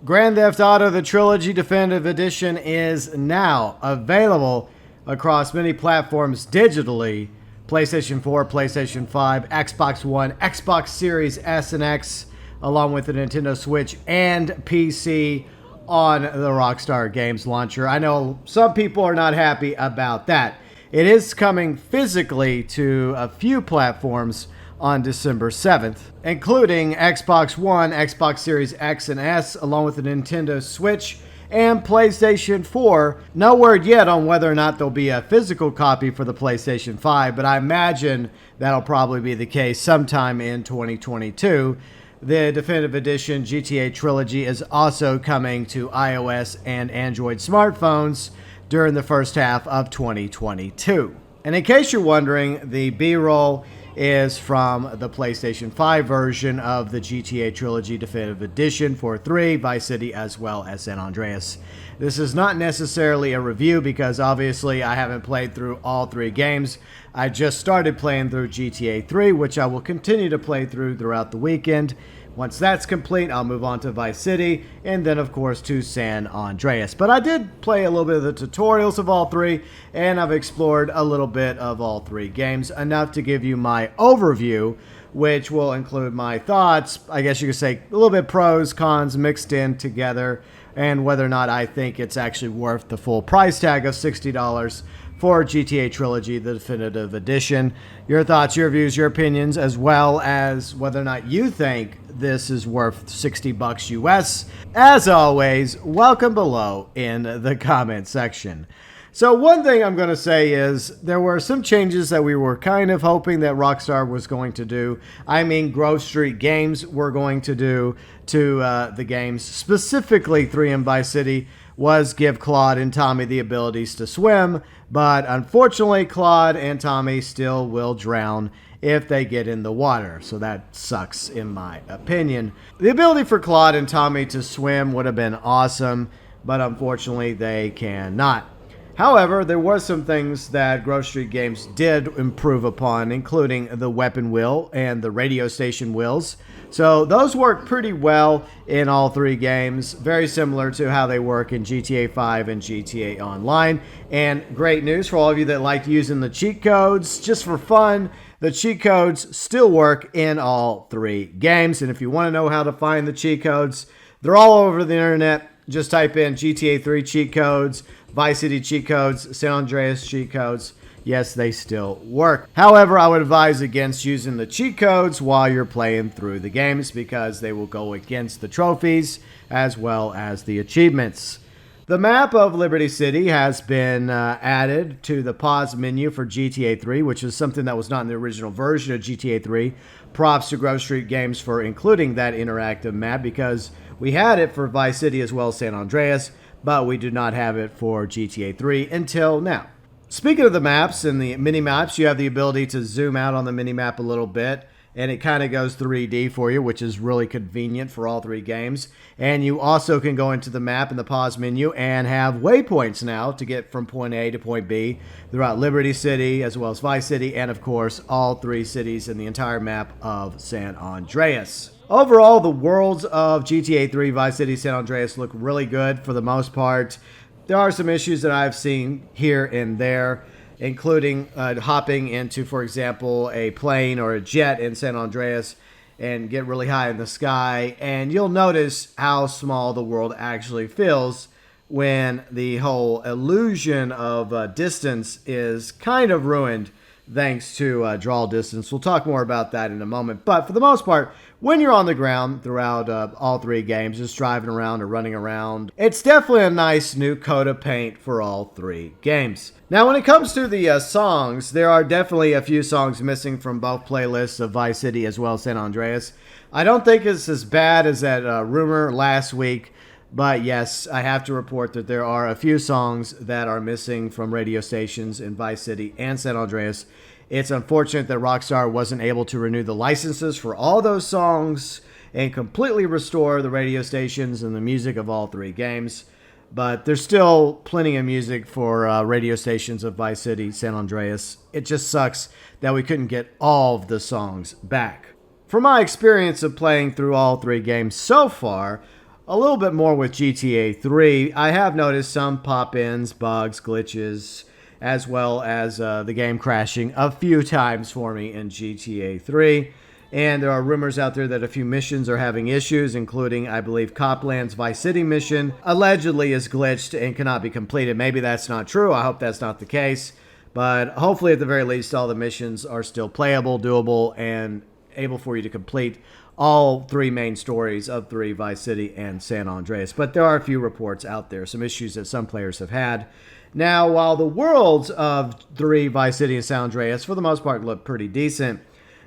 Grand Theft Auto The Trilogy Definitive Edition is now available across many platforms digitally. PlayStation 4, PlayStation 5, Xbox One, Xbox Series S and X, along with the Nintendo Switch and PC on the Rockstar Games launcher. I know some people are not happy about that. It is coming physically to a few platforms on December 7th, including Xbox One, Xbox Series X and S, along with the Nintendo Switch and PlayStation 4. No word yet on whether or not there'll be a physical copy for the PlayStation 5, but I imagine that'll probably be the case sometime in 2022. The Definitive Edition GTA Trilogy is also coming to iOS and Android smartphones during the first half of 2022. And in case you're wondering, the B-roll is from the PlayStation 5 version of the GTA Trilogy Definitive Edition for 3, Vice City, as well as San Andreas. This is not necessarily a review because obviously I haven't played through all 3 games. I just started playing through GTA 3, which I will continue to play through throughout the weekend. Once that's complete, I'll move on to Vice City, and then, of course, to San Andreas. But I did play a little bit of the tutorials of all 3, and I've explored a little bit of all 3 games, enough to give you my overview, which will include my thoughts, I guess you could say a little bit pros, cons mixed in together, and whether or not I think it's actually worth the full price tag of $60 for GTA Trilogy, the Definitive Edition. Your thoughts, your views, your opinions, as well as whether or not you think this is worth $60 US. As always, welcome below in the comment section. So one thing I'm going to say is there were some changes that we were kind of hoping that Rockstar was going to do. I mean, Grove Street Games were going to do to the games, specifically 3 and Vice City, was give Claude and Tommy the abilities to swim, but unfortunately Claude and Tommy still will drown if they get in the water, so that sucks in my opinion. The ability for Claude and Tommy to swim would have been awesome, but unfortunately they cannot. However, there were some things that Grove Street Games did improve upon, including the weapon wheel and the radio station wheels. So those work pretty well in all 3 games, very similar to how they work in GTA 5 and GTA Online. And great news for all of you that like using the cheat codes, just for fun, the cheat codes still work in all 3 games. And if you want to know how to find the cheat codes, they're all over the internet. Just type in GTA 3 cheat codes, Vice City cheat codes, San Andreas cheat codes. Yes, they still work. However, I would advise against using the cheat codes while you're playing through the games because they will go against the trophies as well as the achievements. The map of Liberty City has been added to the pause menu for GTA 3, which is something that was not in the original version of GTA 3. Props to Grove Street Games for including that interactive map because we had it for Vice City as well as San Andreas, but we do not have it for GTA 3 until now. Speaking of the maps and the mini-maps, you have the ability to zoom out on the mini-map a little bit, and it kind of goes 3D for you, which is really convenient for all 3 games. And you also can go into the map in the pause menu and have waypoints now to get from point A to point B throughout Liberty City, as well as Vice City, and of course, all 3 cities in the entire map of San Andreas. Overall, the worlds of GTA 3, Vice City, San Andreas look really good for the most part. There are some issues that I've seen here and there, including hopping into, for example, a plane or a jet in San Andreas and get really high in the sky. And you'll notice how small the world actually feels when the whole illusion of distance is kind of ruined thanks to draw distance. We'll talk more about that in a moment. But for the most part, when you're on the ground throughout all 3 games, just driving around or running around, it's definitely a nice new coat of paint for all 3 games. Now, when it comes to the songs, there are definitely a few songs missing from both playlists of Vice City as well as San Andreas. I don't think it's as bad as that rumor last week, but yes, I have to report that there are a few songs that are missing from radio stations in Vice City and San Andreas. It's unfortunate that Rockstar wasn't able to renew the licenses for all those songs and completely restore the radio stations and the music of all 3 games. But there's still plenty of music for radio stations of Vice City, San Andreas. It just sucks that we couldn't get all of the songs back. From my experience of playing through all 3 games so far, a little bit more with GTA 3. I have noticed some pop-ins, bugs, glitches, as well as the game crashing a few times for me in GTA 3. And there are rumors out there that a few missions are having issues, including, I believe, Copland's Vice City mission allegedly is glitched and cannot be completed. Maybe that's not true. I hope that's not the case. But hopefully, at the very least, all the missions are still playable, doable, and able for you to complete all three main stories of 3, Vice City and San Andreas. But there are a few reports out there, some issues that some players have had. Now, while the worlds of 3, Vice City and San Andreas, for the most part, look pretty decent,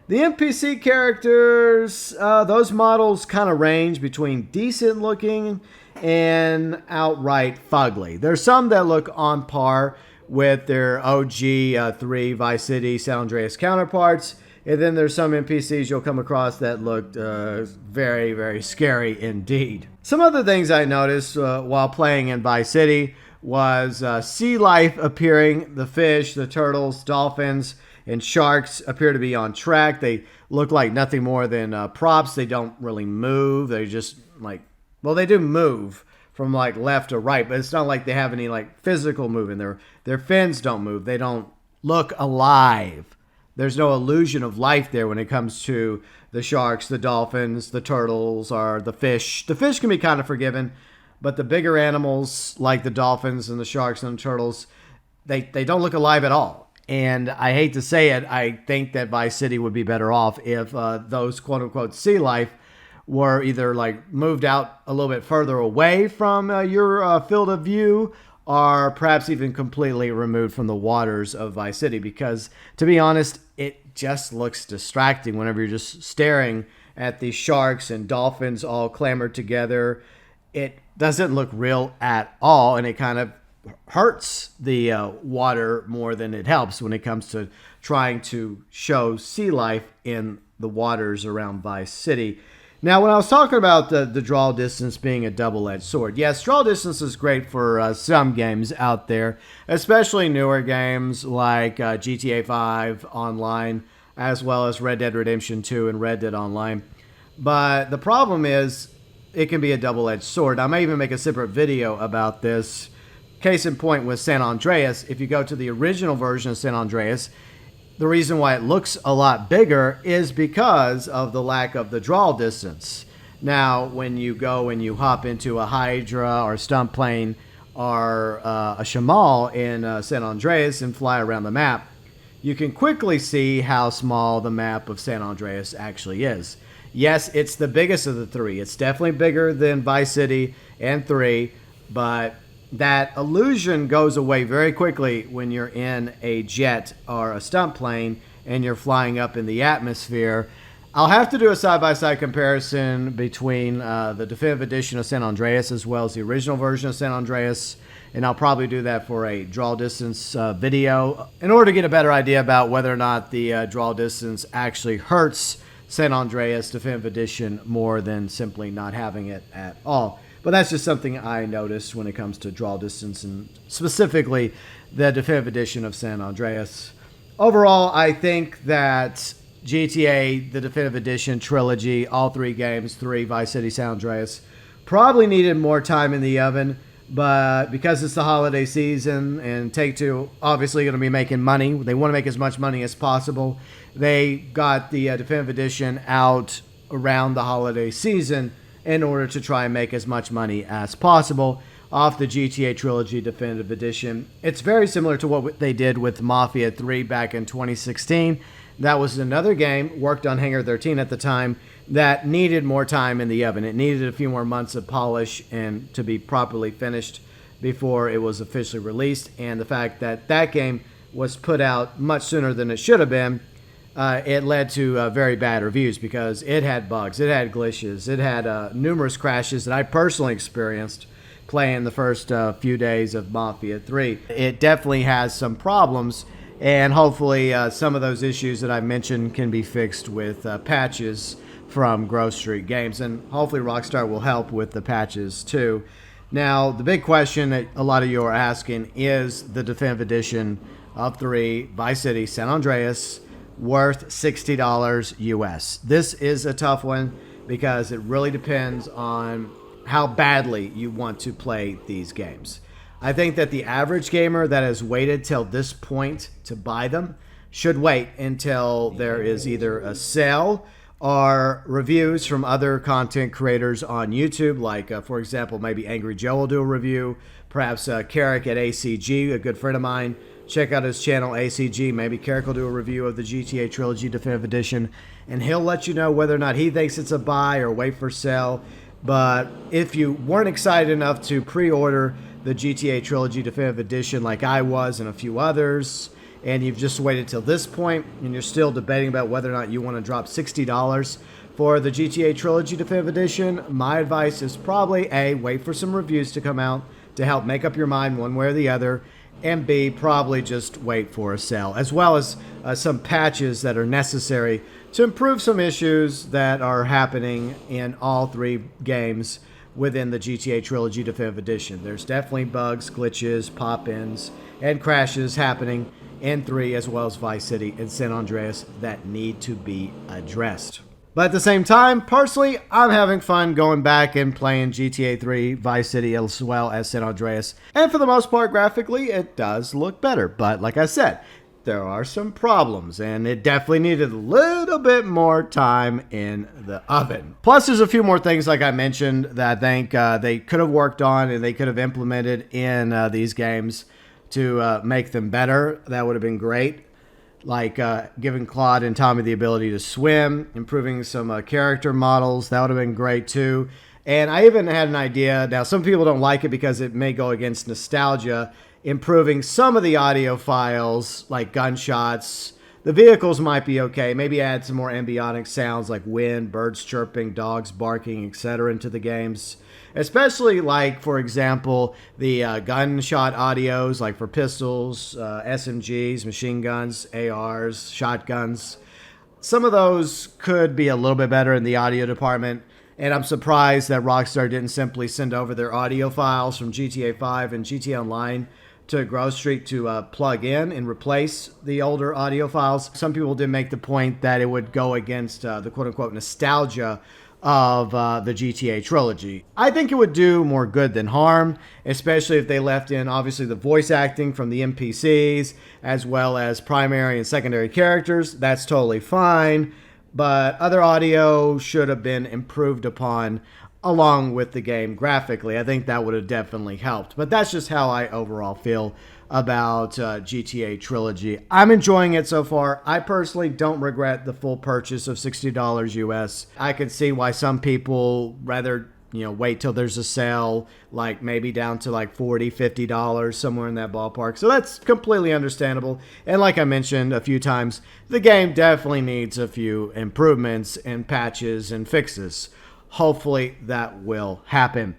the NPC characters, those models kind of range between decent looking and outright fugly. There's some that look on par with their OG 3 Vice City, San Andreas counterparts. And then there's some NPCs you'll come across that looked very, very scary indeed. Some other things I noticed while playing in Vice City was sea life appearing. The fish, the turtles, dolphins, and sharks appear to be on track. They look like nothing more than props. They don't really move. They just like, well, they do move from like left to right, but it's not like they have any like physical movement. Their fins don't move. They don't look alive. There's no illusion of life there when it comes to the sharks, the dolphins, the turtles, or the fish. The fish can be kind of forgiven, but the bigger animals like the dolphins and the sharks and the turtles, they don't look alive at all. And I hate to say it, I think that Vice City would be better off if those quote-unquote sea life were either like moved out a little bit further away from your field of view, or perhaps even completely removed from the waters of Vice City. Because, to be honest, it just looks distracting whenever you're just staring at these sharks and dolphins all clamored together. It doesn't look real at all, and it kind of hurts the water more than it helps when it comes to trying to show sea life in the waters around Vice City. Now, when I was talking about the draw distance being a double-edged sword, yes, draw distance is great for some games out there, especially newer games like GTA 5 Online, as well as Red Dead Redemption 2 and Red Dead Online. But the problem is it can be a double-edged sword. I may even make a separate video about this. Case in point with San Andreas, if you go to the original version of San Andreas, the reason why it looks a lot bigger is because of the lack of the draw distance. Now, when you go and you hop into a Hydra or stunt plane or a Shamal in San Andreas and fly around the map, you can quickly see how small the map of San Andreas actually is. Yes, it's the biggest of the 3. It's definitely bigger than Vice City and 3, but that illusion goes away very quickly when you're in a jet or a stunt plane and you're flying up in the atmosphere. I'll have to do a side-by-side comparison between the definitive edition of San Andreas as well as the original version of San Andreas, and I'll probably do that for a draw distance video in order to get a better idea about whether or not the draw distance actually hurts San Andreas definitive edition more than simply not having it at all. But that's just something I noticed when it comes to draw distance, and specifically the definitive edition of San Andreas. Overall, I think that GTA, the definitive edition, Trilogy, all 3 games, 3, Vice City, San Andreas, probably needed more time in the oven. But because it's the holiday season and Take-Two obviously going to be making money, they want to make as much money as possible. They got the definitive edition out around the holiday season in order to try and make as much money as possible off the GTA Trilogy Definitive Edition. It's very similar to what they did with Mafia 3 back in 2016. That was another game, worked on Hangar 13 at the time, that needed more time in the oven. It needed a few more months of polish and to be properly finished before it was officially released. And the fact that that game was put out much sooner than it should have been, it led to very bad reviews because it had bugs, it had glitches, it had numerous crashes that I personally experienced playing the first few days of Mafia 3. It definitely has some problems, and hopefully some of those issues that I mentioned can be fixed with patches from Grove Street Games, and hopefully Rockstar will help with the patches too. Now, the big question that a lot of you are asking is the definitive edition of 3 Vice City San Andreas worth $60 US. This is a tough one because it really depends on how badly you want to play these games. I think that the average gamer that has waited till this point to buy them should wait until there is either a sale or reviews from other content creators on YouTube, like, for example, maybe Angry Joe will do a review, perhaps Carrick at ACG, a good friend of mine. Check out his channel, ACG. Maybe Carrick will do a review of the GTA Trilogy Definitive Edition, and he'll let you know whether or not he thinks it's a buy or wait for sale. But if you weren't excited enough to pre-order the GTA Trilogy Definitive Edition like I was and a few others, and you've just waited till this point, and you're still debating about whether or not you want to drop $60 for the GTA Trilogy Definitive Edition, my advice is probably A, wait for some reviews to come out to help make up your mind one way or the other, and B, probably just wait for a sale, as well as some patches that are necessary to improve some issues that are happening in all three games within the GTA Trilogy Definitive Edition. There's definitely bugs, glitches, pop-ins, and crashes happening in 3 as well as Vice City and San Andreas that need to be addressed. But at the same time, personally, I'm having fun going back and playing GTA 3, Vice City, as well as San Andreas. And for the most part, graphically, it does look better. But like I said, there are some problems, and it definitely needed a little bit more time in the oven. Plus, there's a few more things, like I mentioned, that I think they could have worked on and they could have implemented in these games to make them better. That would have been great. Like giving Claude and Tommy the ability to swim, improving some character models. That would have been great too. And I even had an idea. Now, some people don't like it because it may go against nostalgia. Improving some of the audio files, like gunshots. The vehicles might be okay. Maybe add some more ambient sounds like wind, birds chirping, dogs barking, etc. into the games. Especially like, for example, the gunshot audios, like for pistols, SMGs, machine guns, ARs, shotguns. Some of those could be a little bit better in the audio department. And I'm surprised that Rockstar didn't simply send over their audio files from GTA 5 and GTA Online to Grove Street to plug in and replace the older audio files. Some people did make the point that it would go against the quote-unquote nostalgia of the GTA trilogy. I think it would do more good than harm, especially if they left in, obviously, the voice acting from the NPCs, as well as primary and secondary characters. That's totally fine, but other audio should have been improved upon along with the game graphically. I think that would have definitely helped, but that's just how I overall feel about GTA Trilogy. I'm enjoying it so far. I personally don't regret the full purchase of $60 US. I could see why some people rather, wait till there's a sale, like maybe down to like $40, $50, somewhere in that ballpark. So that's completely understandable. And like I mentioned a few times, the game definitely needs a few improvements and patches and fixes. Hopefully that will happen.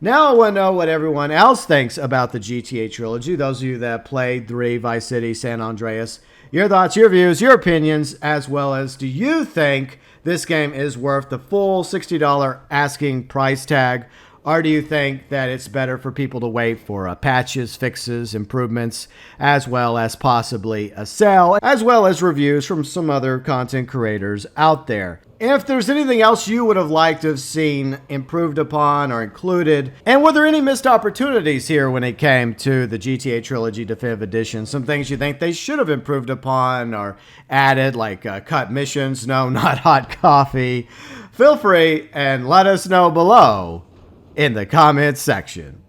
Now I want to know what everyone else thinks about the GTA Trilogy. Those of you that played 3, Vice City, San Andreas. Your thoughts, your views, your opinions, as well as do you think this game is worth the full $60 asking price tag? Or do you think that it's better for people to wait for patches, fixes, improvements, as well as possibly a sale, as well as reviews from some other content creators out there? If there's anything else you would have liked to have seen improved upon or included, and were there any missed opportunities here when it came to the GTA Trilogy Definitive Edition? Some things you think they should have improved upon or added, like cut missions, no, not hot coffee. Feel free and let us know below in the comments section.